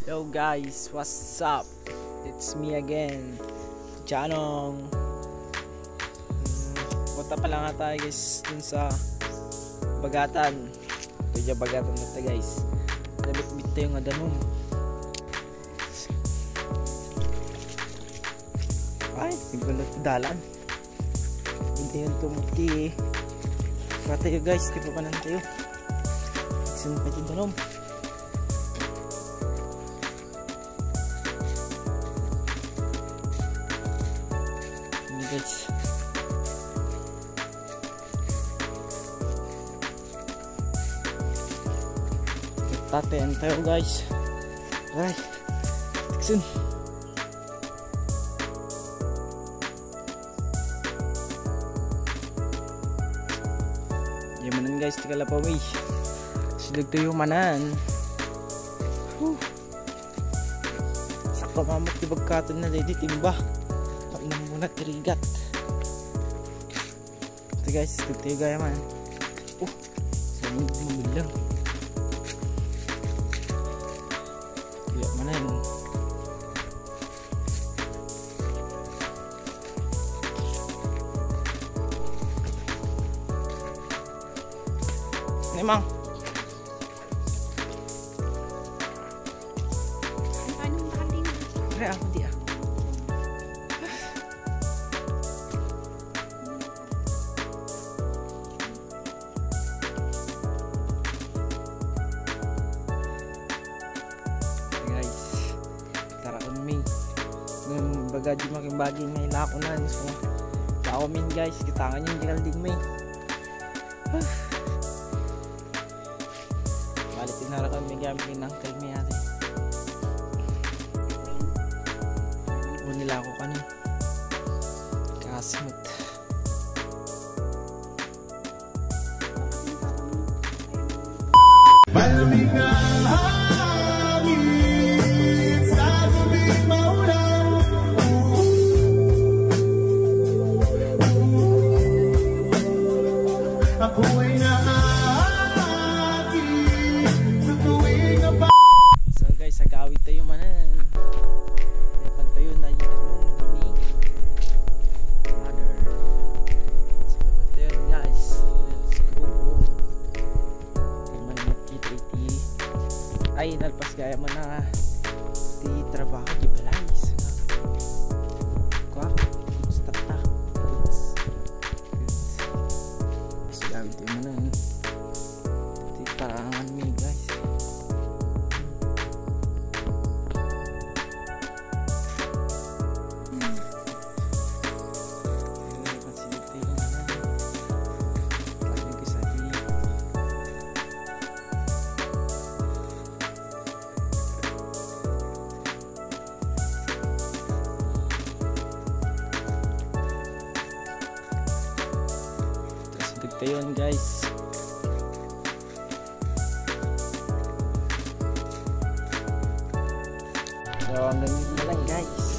Hello guys, what's up? It's me again, Janong. Punta pa lang tayo guys dun sa Bagatan. Kaya Bagatan na tayo guys. Nabit-bit tayo nga danon. Ay, nagbalat dalan. Hindi yun tumuti. Para tayo guys, di pa panan tayo. Saan pa yung danon? Guys, tatean tayo guys. Ay, tiksin. Yamanan guys, tigala pa may silag tayo manan. Sakto mamak di bagkatan na dito timba. Nang muna trigat. Ito guys, ito gaya man. Saan yung mabilang? Kaya mana yun. Ini mang. Kaya ako dia. Baga di making bagay may lako na so lako min guys kitangan yung ding may balik tinara kami gamit ng kalmi ate nila ako kanin kasimot so guys, agawid tayo manan. Tepan tayo na yung ni mother. So tayo guys, let's go home. Teman kita iti. Ay nalpas gaya mo na ti trabaho di balay. Kwa, stop ta. So agawid tayo manan. Ti parangan mi guys. Ito yun guys. So hanggang dito na lang guys.